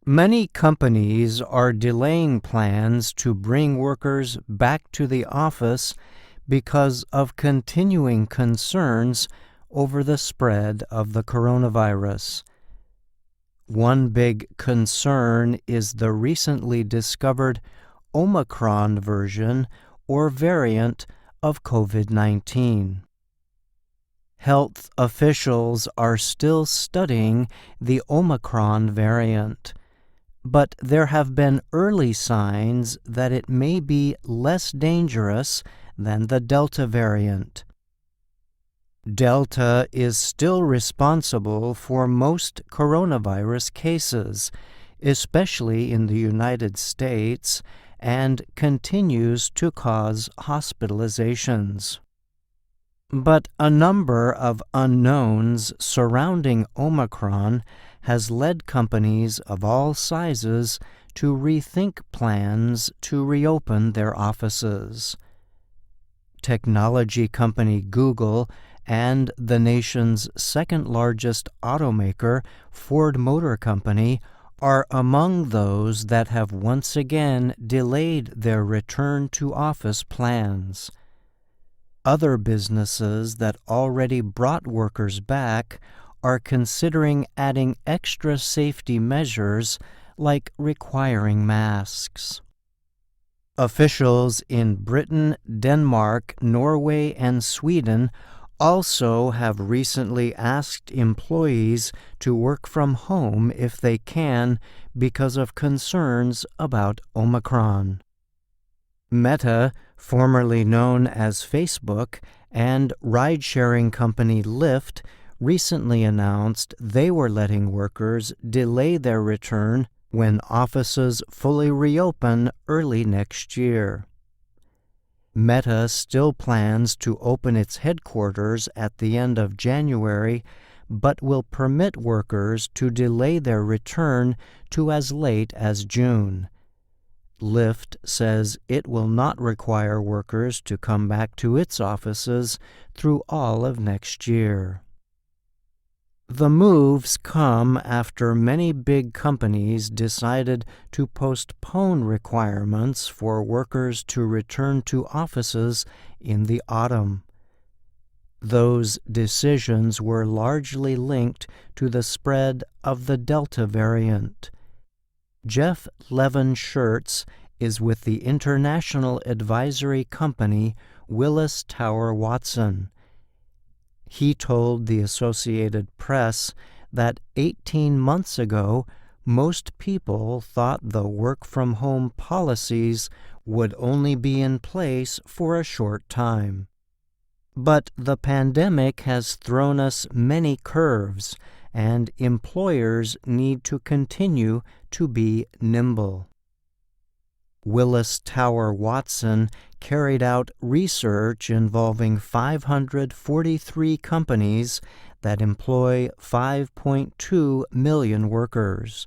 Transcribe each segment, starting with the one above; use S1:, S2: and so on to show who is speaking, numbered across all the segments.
S1: Many companies are delaying plans to bring workers back to the office because of continuing concerns over the spread of the coronavirus. One big concern is the recently discovered Omicron version or variant of COVID-19. Health officials are still studying the Omicron variant, but there have been early signs that it may be less dangerous than the Delta variant. Delta is still responsible for most coronavirus cases, especially in the United States, and continues to cause hospitalizations. But a number of unknowns surrounding Omicron has led companies of all sizes to rethink plans to reopen their offices. Technology company Google and the nation's second-largest automaker, Ford Motor Company, are among those that have once again delayed their return-to-office plans. Other businesses that already brought workers back are considering adding extra safety measures like requiring masks. Officials in Britain, Denmark, Norway, and Sweden also have recently asked employees to work from home if they can because of concerns about Omicron. Meta, formerly known as Facebook, and ride-sharing company Lyft recently announced they were letting workers delay their return when offices fully reopen early next year. Meta still plans to open its headquarters at the end of January, but will permit workers to delay their return to as late as June. Lyft says it will not require workers to come back to its offices through all of next year. The moves come after many big companies decided to postpone requirements for workers to return to offices in the autumn. Those decisions were largely linked to the spread of the Delta variant. Jeff Levin-Schertz is with the international advisory company Willis Tower Watson. He told the Associated Press that 18 months ago, most people thought the work-from-home policies would only be in place for a short time. But the pandemic has thrown us many curves, and employers need to continue to be nimble. Willis Tower Watson carried out research involving 543 companies that employ 5.2 million workers.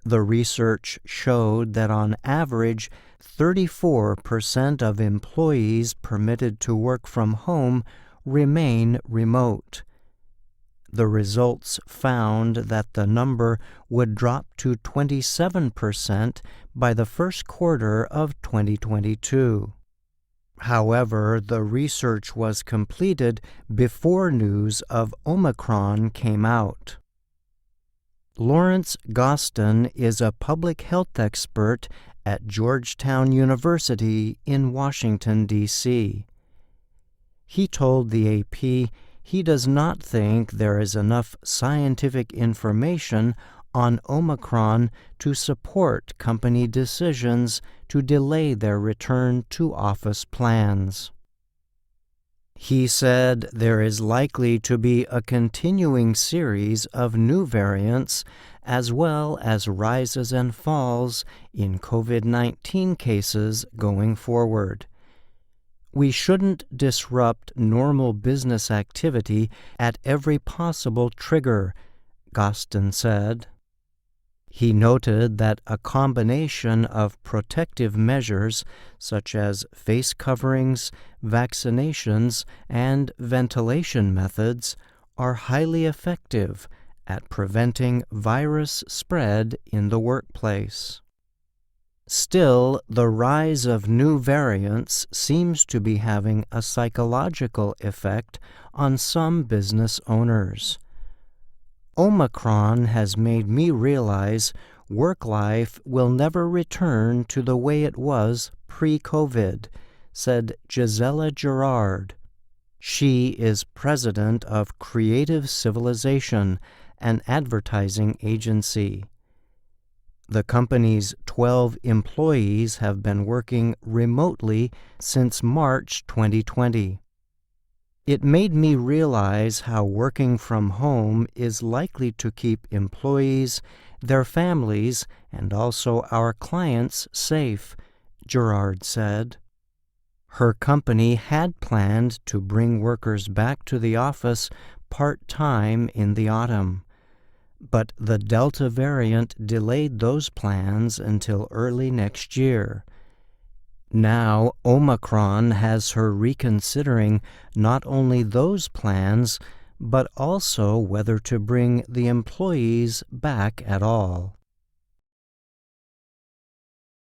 S1: The research showed that on average, 34% of employees permitted to work from home remain remote. The results found that the number would drop to 27% by the first quarter of 2022. However, the research was completed before news of Omicron came out. Lawrence Gostin is a public health expert at Georgetown University in Washington, D.C. He told the AP he does not think there is enough scientific information on Omicron to support company decisions to delay their return to office plans. He said there is likely to be a continuing series of new variants as well as rises and falls in COVID-19 cases going forward. We shouldn't disrupt normal business activity at every possible trigger, Gostin said. He noted that a combination of protective measures such as face coverings, vaccinations, and ventilation methods are highly effective at preventing virus spread in the workplace. Still, the rise of new variants seems to be having a psychological effect on some business owners. Omicron has made me realize work life will never return to the way it was pre-COVID, said Gisela Gerard. She is president of Creative Civilization, an advertising agency. The company's 12 employees have been working remotely since March 2020. It made me realize how working from home is likely to keep employees, their families, and also our clients safe, Gerard said. Her company had planned to bring workers back to the office part-time in the autumn, but the Delta variant delayed those plans until early next year. Now, Omicron has her reconsidering not only those plans, but also whether to bring the employees back at all.